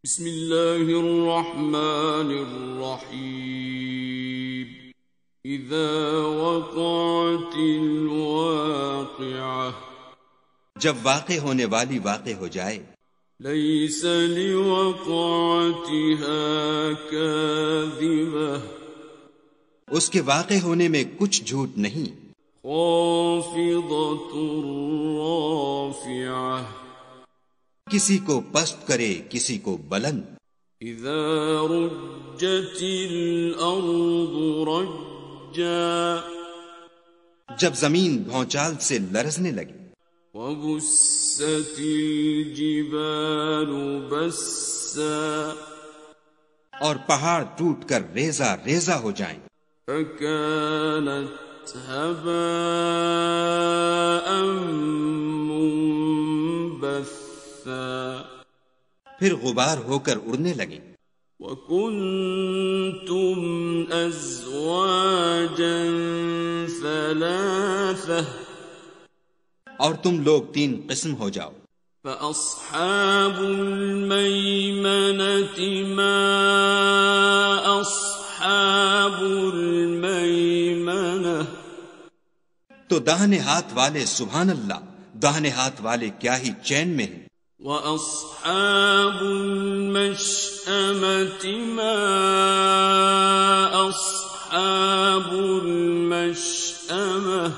بسم اللہ الرحمن الرحیم اذا وقعت الواقعہ جب واقع ہونے والی واقع ہو جائے لیس لوقعتها کاذبہ اس کے واقع ہونے میں کچھ جھوٹ نہیں خافضۃ رافعہ کسی کو پست کرے کسی کو بلند اذا رجت الارض رجا جب زمین بھونچال سے لرزنے لگی وبست الجبال بسا اور پہاڑ ٹوٹ کر ریزہ ریزہ ہو جائیں فكانت هباء منبثا پھر غبار ہو کر اڑنے لگیں وكنتم ازواجا ثلاثة اور تم لوگ 3 قسم ہو جاؤ فأصحاب الميمنة ما أصحاب الميمنة تو داہنے ہاتھ والے سبحان اللہ داہنے ہاتھ والے کیا ہی چین میں ہیں وأصحاب المشأمة ما أصحاب المشأمة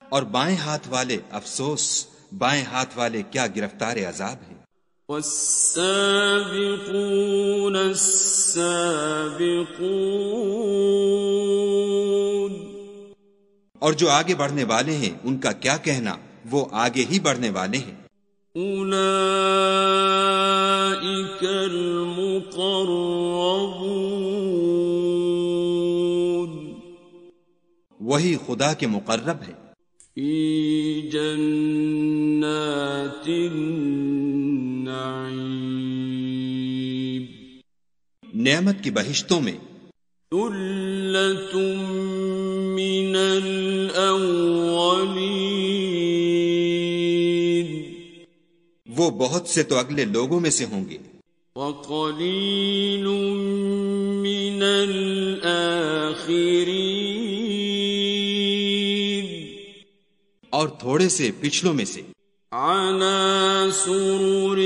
اور بائیں ہاتھ والے افسوس بائیں ہاتھ والے کیا گرفتار عذاب ہیں والسابقون السابقون اور جو آگے بڑھنے والے ہیں ان کا کیا کہنا وہ آگے ہی بڑھنے والے ہیں اولئک المقربون وہی خدا کے مقرب ہیں فی جنات النعیم نعمت کی بہشتوں میں ثلۃ من الاولین وہ بہت سے تو اگلے لوگوں میں سے ہوں گے وقلیل من الآخرین اور تھوڑے سے پچھلوں میں سے علی سرر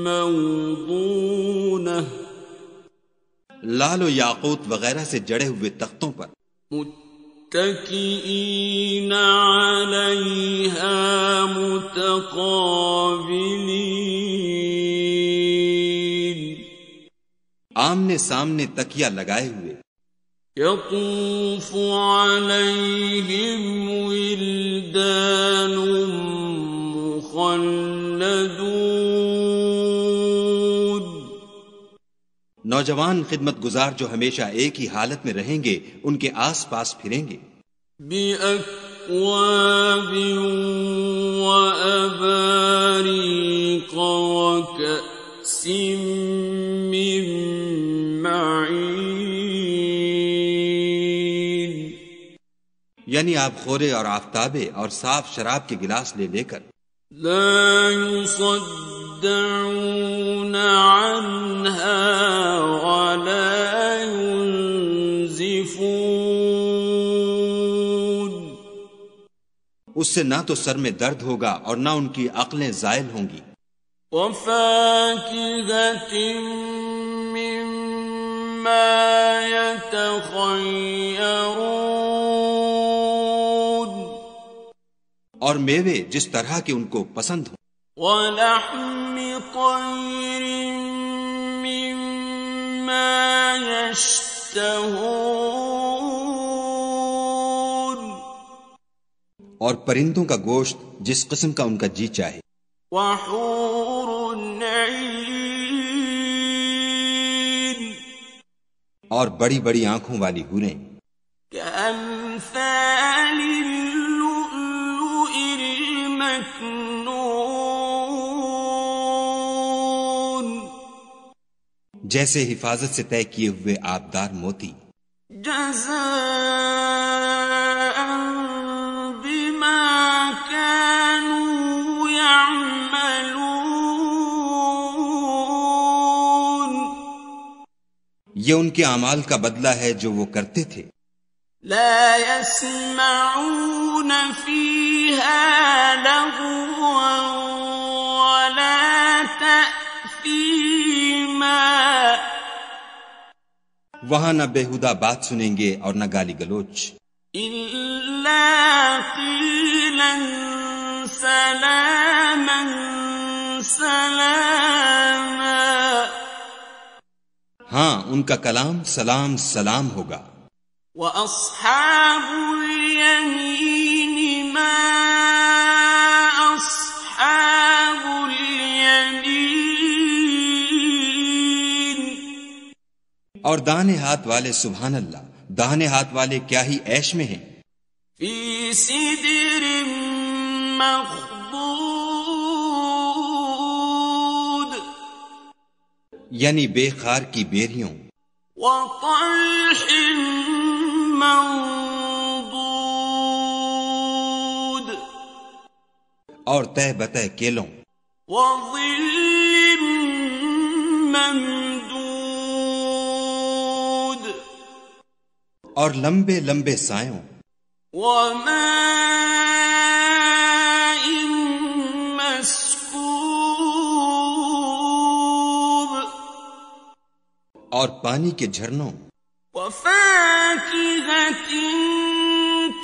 موضونہ لال و یاقوت وغیرہ سے جڑے ہوئے تختوں پر متکئین علیہا متقابلین آمنے سامنے تکیہ لگائے ہوئے یطوف علیہم ولدان مخلدون نوجوان خدمت گزار جو ہمیشہ ایک ہی حالت میں رہیں گے ان کے آس پاس پھریں گے بِأَكْوَابٍ وَأَبَارِيقَ وَكَأْسٍ مِّن مَّعِينٍ یعنی آب خورے اور آفتابے اور صاف شراب کے گلاس لے لے کر لا يصدعون عنها ولا ينزفون اس سے نہ تو سر میں درد ہوگا اور نہ ان کی عقلیں زائل ہوں گی وفاكهة مما يتخيرون اور میوے جس طرح کے ان کو پسند ہوں ولحم طير مما يشتهون اور پرندوں کا گوشت جس قسم کا ان کا جی چاہے وحور عین اور بڑی بڑی آنکھوں والی حوریں كأمثال اللؤلؤ المكنون جیسے حفاظت سے طے کیے ہوئے آبدار موتی جزاء بما كانوا يعملون یہ ان کے اعمال کا بدلہ ہے جو وہ کرتے تھے. لا يسمعون فيها لغوا ولا تأثيما. وہاں نہ بےہودہ بات سنیں گے اور نہ گالی گلوچ. إلا قيلا سلاما سلاما. ہاں ان کا کلام سلام سلام ہوگا. وَأَصْحَابُ الْيَمِينِ مَا أَصْحَابُ الْيَمِينِ. اور داہنے ہاتھ والے سبحان اللہ، داہنے ہاتھ والے کیا ہی عیش میں ہیں. فِي سِدْرٍ مَّخْضُودٍ. یعنی بے خار کی بیریوں. وَطَلْحٍ منضود. اور تہ بتہ کیلوں. وظل ممدود. اور لمبے لمبے سایوں. وماء مسكوب. اور پانی کے جھرنوں. وفاكهة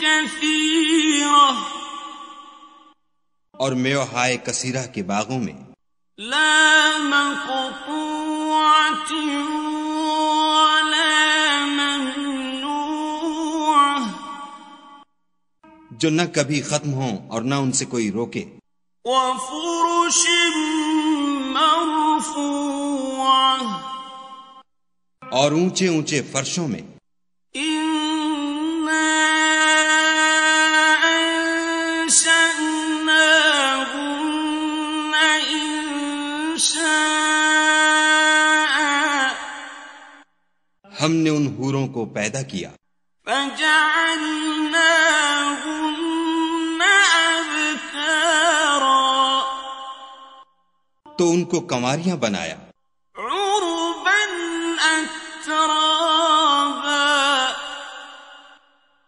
كثيرة. اور میوہائے کثیرہ کے باغوں میں. لا مقطوعة ولا ممنوعة. جو نہ کبھی ختم ہوں اور نہ ان سے کوئی روکے. وفرش مرفوعة. اور اونچے اونچے فرشوں میں. إنا أنشأناهن إنشاء. ہم نے ان حوروں کو پیدا کیا. فجعلناهن أبكارا. تو ان کو کنواریاں بنایا. عربا أترابا.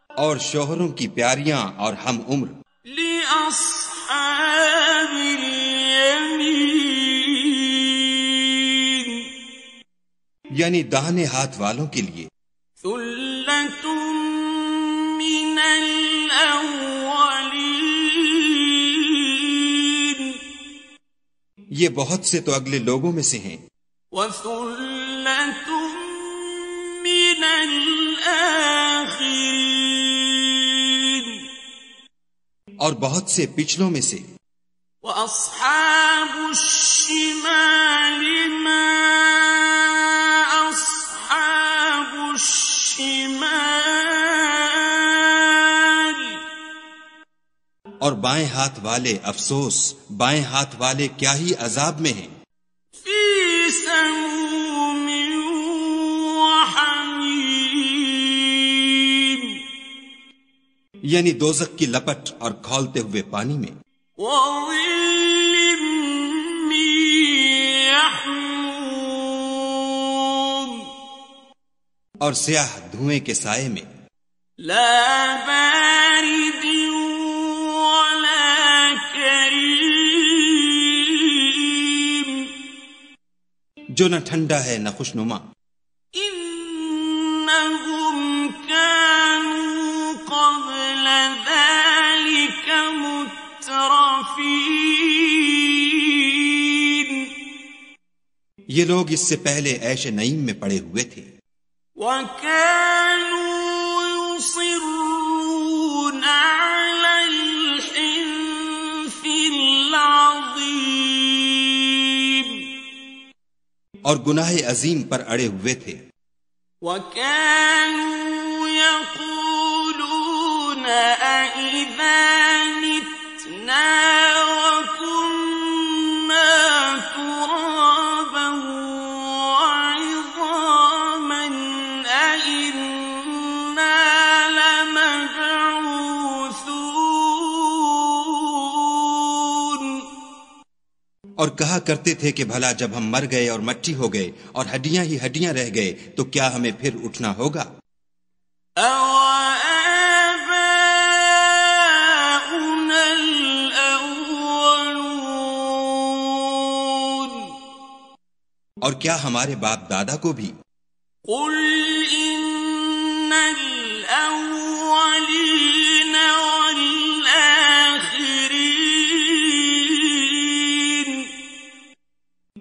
اور شوہروں کی پیاریاں اور ہم عمر. لأصحاب اليمين. یعنی داہنے ہاتھ والوں کے لیے. ثلة من الأولين. یہ بہت سے تو اگلے لوگوں میں سے ہیں. وثلة من الآخرين. اور بہت سے پچھلوں میں سے. وأصحاب الشمال ما أصحاب الشمال. اور بائیں ہاتھ والے افسوس، بائیں ہاتھ والے کیا ہی عذاب میں ہیں. في سموم وحميم. یعنی دوزخ کی لپٹ اور کھولتے ہوئے پانی میں. وظل من يحموم. اور سیاہ دھوئیں کے سائے میں. لا بارد ولا كريم. جو نہ ٹھنڈا ہے نہ خوشنما. إنهم كانوا قبل ذلك مترفين. یہ لوگ اس سے پہلے عیش نعیم میں پڑے ہوئے تھے. وكانوا يصرون على الحنث العظيم. اور گناہ عظیم پر اڑے ہوئے تھے. وكانوا يقولون أئذا متنا وكنا ترابا وعظاما أئنا لمبعوثون. اور کہا کرتے تھے کہ بھلا جب ہم مر گئے اور مٹی ہو گئے اور ہڈیاں ہی ہڈیاں رہ گئے تو کیا ہمیں پھر اٹھنا ہوگا؟ أَوَآبَاؤُنَا الْأَوَّلُونَ اور کیا ہمارے باپ دادا کو بھی؟ قُلْ إِنَّ الْأَوَّلِينَ وَالْآخِرِينَ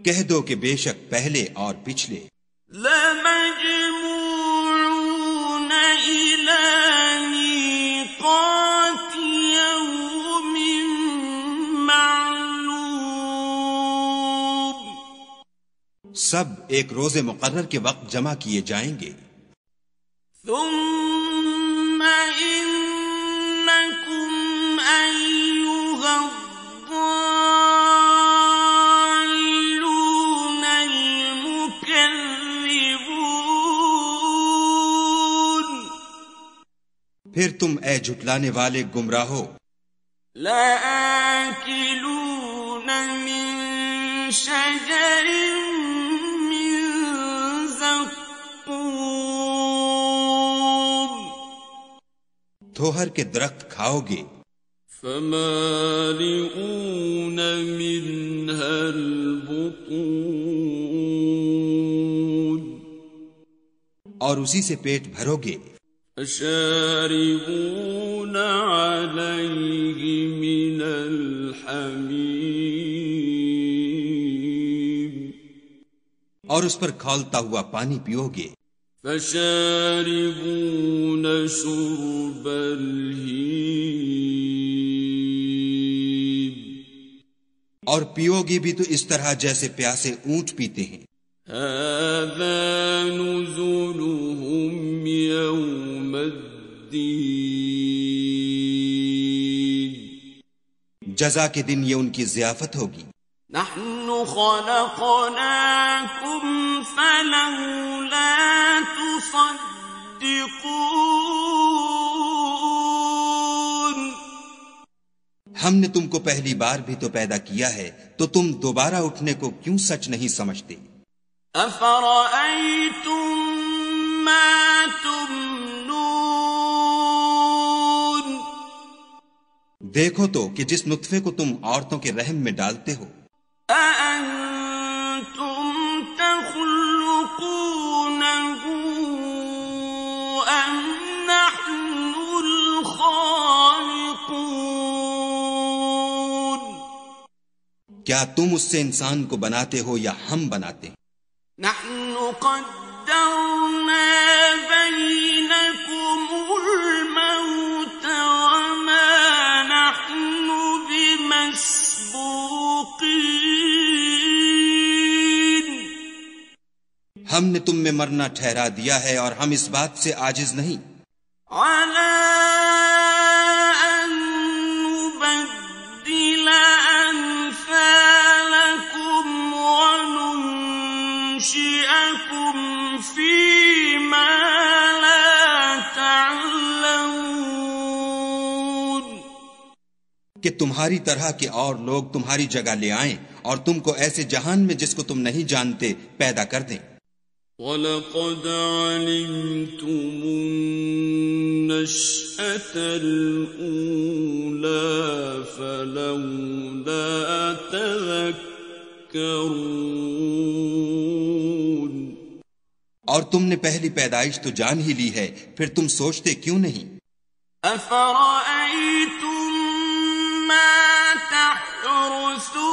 کہہ دو کہ بے شک پہلے اور پچھلے لَمَجْمُوعُونَ إِلَىٰ مِيقَاتِ يَوْمٍ مَّعْلُومٍ سب ایک روز مقرر کے وقت جمع کیے جائیں گے. ثُمَّ إِنَّكُمْ أَيُّهَا الضَّالُّونَ الْمُكَذِّبُونَ پھر تم اے جھٹلانے والے گمراہو لَآكِلُونَ مِن شَجَرٍ مِّن زَقُّومٍ دھوہر کے درخت کھاؤ گے. فَمَالِئُونَ مِنْهَا الْبُطُونَ اور اسی سے پیٹ بھرو گے. فَشَارِبُونَ عَلَيْهِ مِنَ الْحَمِيمِ اور اس پر کھولتا ہوا پانی پیو گے. فَشَارِبُونَ شُرْبَ الْهِيمِ اور پیو گے بھی تو اس طرح جیسے پیاسے اونٹ پیتے ہیں. هَذَا نُزُلُهُمْ يَوْمَ الدِّينِ جزا کے دن یہ ان کی ضیافت ہوگی. نحن خلقناكم فلولا تصدقون ہم نے تم کو پہلی بار بھی تو پیدا کیا ہے تو تم دوبارہ اٹھنے کو کیوں سچ نہیں سمجھتے؟ افرأيتم ما تمنون دیکھو تو کہ جس نطفے کو تم عورتوں کے رحم میں ڈالتے ہو أأنتم تخلقونه أم نحن الخالقون کیا تم اس سے انسان کو بناتے ہو یا ہم بناتے ہیں؟ نحن قدرنا بينكم الموت وما نحن بمسبوقين ہم نے تم میں مرنا ٹھہرا دیا ہے اور ہم اس بات سے عاجز نہیں على أن نبدل أمثالكم وننشئكم فيما لا تعلمون کہ تمہاری طرح کے اور لوگ تمہاری جگہ لے آئیں اور تم کو ایسے جہان میں جس کو تم نہیں جانتے پیدا کر دیں. وَلَقَدْ عَلِمْتُمُ النَّشْأَةَ الْأُولَى فَلَوْلَا تَذَكَّرُونَ اور تم نے پہلی پیدائش تو جان ہی لی ہے پھر تم سوچتے کیوں نہیں؟ أَفَرَأَيْتُم مَّا تَحْرُثُونَ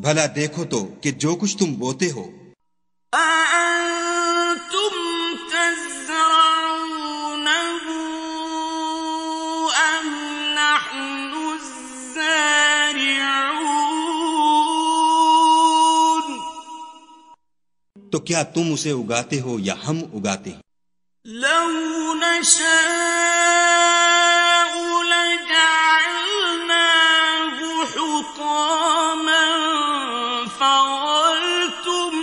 بھلا دیکھو تو کہ جو کچھ تم بوتے ہو أَأَنتُمْ تَزْرَعُونَهُ أَمْ نَحْنُ الزَّارِعُونَ تو کیا تم اسے اگاتے ہو یا ہم اگاتے ہیں؟ لَوْ نَشَاءُ لَجَعَلْنَاهُ حُطَامًا فَظَلْتُمْ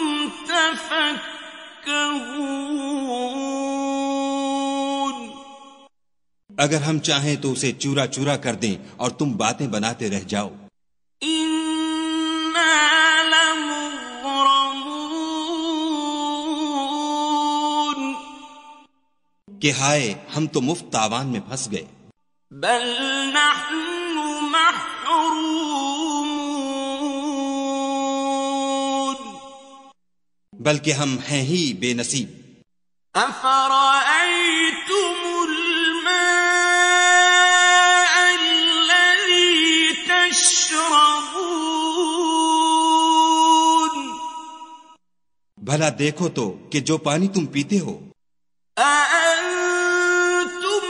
تَفَكَّهُونَ اگر ہم چاہیں تو اسے چورا چورا کر دیں اور تم باتیں بناتے رہ جاؤ. إِنَّا لَمُغْرَمُونَ کہ ہائے ہم تو مفت تاوان میں پھنس گئے. بَلْ نَحْنُ مَحْرُومُونَ بلکہ ہم ہیں ہی بے نصیب. أَفَرَأَيْتُمُ الْمَاءَ الَّذِي تَشْرَبُونَ بھلا دیکھو تو کہ جو پانی تم پیتے ہو، أَأَنتُمْ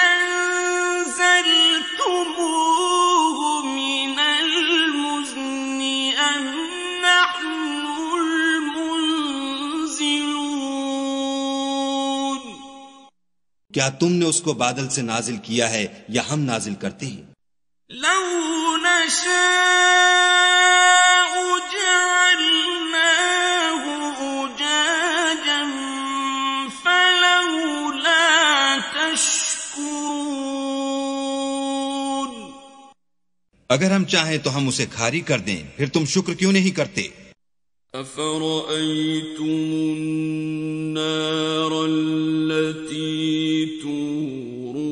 أَنزَلْتُمُوهُ مِنَ الْمُزْنِ أَمْ نَحْنُ الْمُنزِلُونَ کیا تم نے اس کو بادل سے نازل کیا ہے یا ہم نازل کرتے ہیں؟ لَوْ نَشَاءُ جَعَلْنَاهُ أُجَاجًا فَلَوْلَا تَشْكُرُونَ اگر ہم چاہیں تو ہم اسے کھاری کر دیں، پھر تم شکر کیوں نہیں کرتے؟ أَفَرَأَيْتُمُ النَّارَ الَّتِي تُورُونَ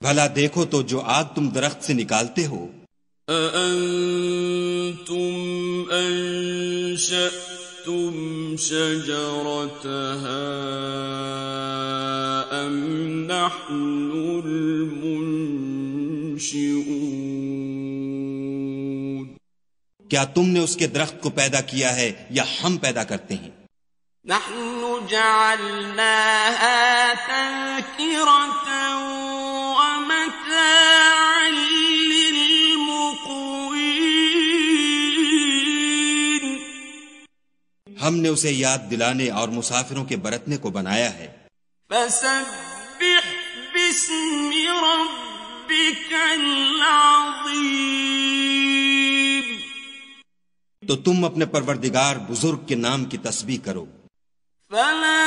بھلا دیکھو تو جو آگ تم درخت سے نکالتے ہو، أَأَنتُمْ أَنشَأْتُمْ شَجَرَتَهَا أَمْ نَحْنُ الْمُنشِئُونَ کیا تم نے اس کے درخت کو پیدا کیا ہے یا ہم پیدا کرتے ہیں؟ نحن جعلناها تذكرة ومتاعا للمقوين ہم نے اسے یاد دلانے اور مسافروں کے برتنے کو بنایا ہے. فسبح باسم ربك العظيم تو تم اپنے پروردگار بزرگ کے نام کی تسبیح کرو. فلا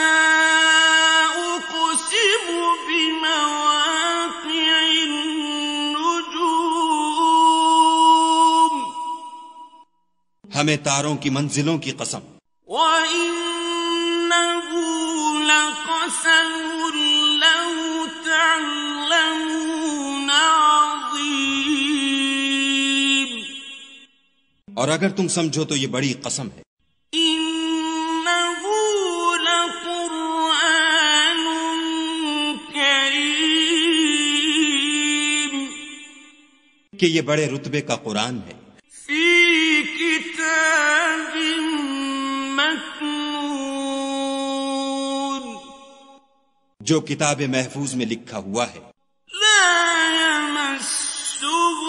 أقسم بمواقع النجوم ہمیں تاروں کی منزلوں کی قسم. وإنه لقسم لو تعلمون عظيم اور اگر تم سمجھو تو یہ بڑی قسم ہے. إنه لقرآن كريم کہ یہ بڑے رتبے کا قرآن ہے. في كتاب مكنون جو کتاب محفوظ میں لکھا ہوا ہے. لا يمسه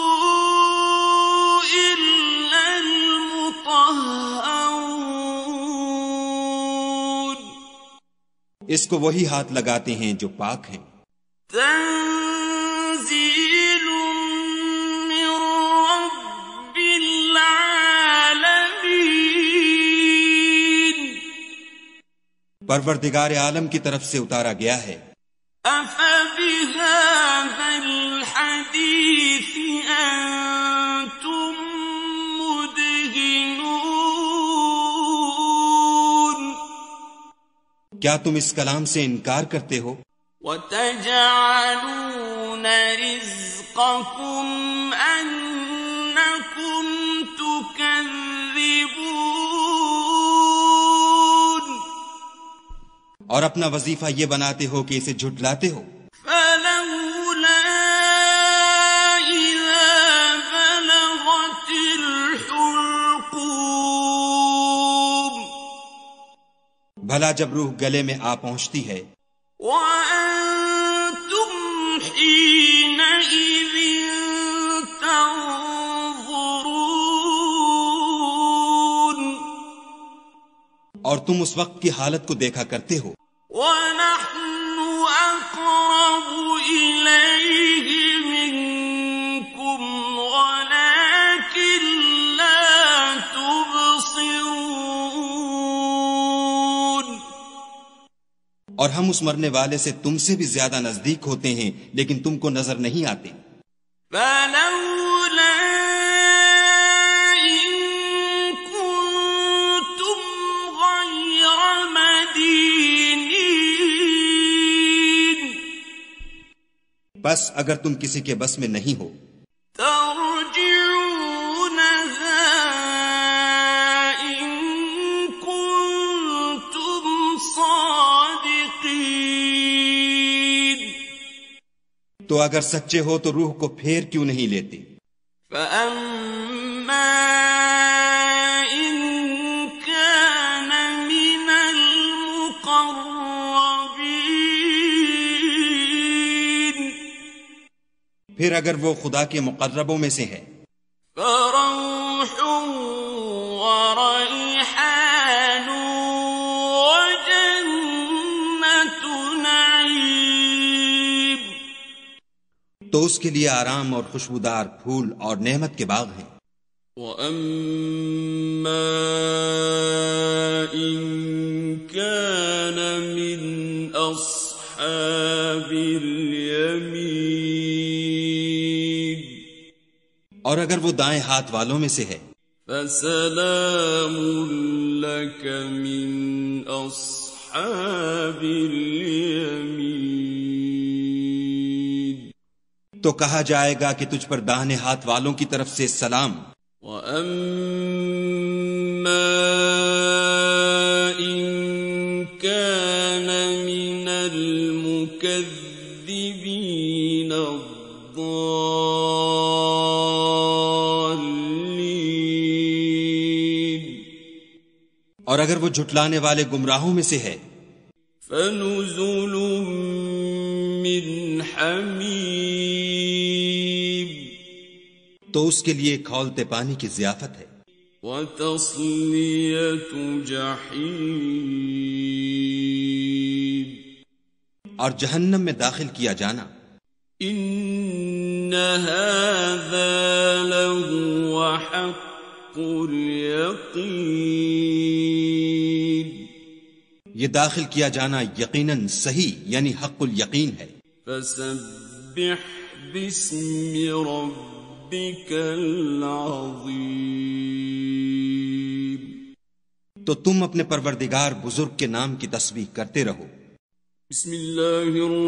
إلا المطهرون اس کو وہی ہاتھ لگاتے ہیں جو پاک ہیں. تنزيل من رب العالمين پروردگار عالم کی طرف سے اتارا گیا ہے. أفبهذا الحديث أنتم مدهنون کیا تم اس کلام سے انکار کرتے ہو؟ وتجعلون رزقكم أنكم تكذبون اور اپنا وظیفہ یہ بناتے ہو کہ اسے جھٹلاتے ہو. فلولا إذا بلغت الحلقوم بھلا جب روح گلے میں آ پہنچتی ہے، وأنتم حينئذ تنظرون اور تم اس وقت کی حالت کو دیکھا کرتے ہو. ونحن أقرب إليه منكم ولكن لا تبصرون اور ہم اس مرنے والے سے تم سے بھی زیادہ نزدیک ہوتے ہیں لیکن تم کو نظر نہیں آتے. فلولا إن كنتم غير مدينين بس اگر تم کسی کے بس میں نہیں ہو ترجعونها إن كنتم صادقين تو اگر سچے ہو تو روح کو پھیر کیوں نہیں لیتے. فأما إن كان من المقربين پھر اگر وہ خدا کے مقربوں میں سے ہے فروح وريحان وجنة نعيم تو اس کے لیے آرام اور خوشبودار پھول اور نعمت کے باغ ہیں. وَأَمَّا إِن كَانَ مِنْ أَصْحَابِ الْيَمِينِ اور اگر وہ دائیں ہاتھ والوں میں سے ہے فَسَلَامٌ لَكَ مِنْ أَصْحَابِ الْيَمِينِ تو کہا جائے گا کہ تجھ پر داہنے ہاتھ والوں کی طرف سے سلام. وَأَمَّا إِن كَانَ مِنَ الْمُكَذِّبِينَ الضَّالِّينَ اور اگر وہ جھٹلانے والے گمراہوں میں سے ہے فَنُزُلٌ مِّنْ حَمِيمٍ تو اس کے لیے کھولتے پانی کی ضیافت ہے. وَتَصْلِيَةُ جَحِيمٍ اور جہنم میں داخل کیا جانا. إِنَّ هَذَا لَهُوَ حَقُّ الْيَقِينِ یہ داخل کیا جانا یقیناً صحیح یعنی حق الیقین ہے. فَسَبِّحْ بِاسْمِ رَبِّكَ الْعَظِيمِ تو تم اپنے پروردگار بزرگ کے نام کی تسبیح کرتے رہو. بسم اللہ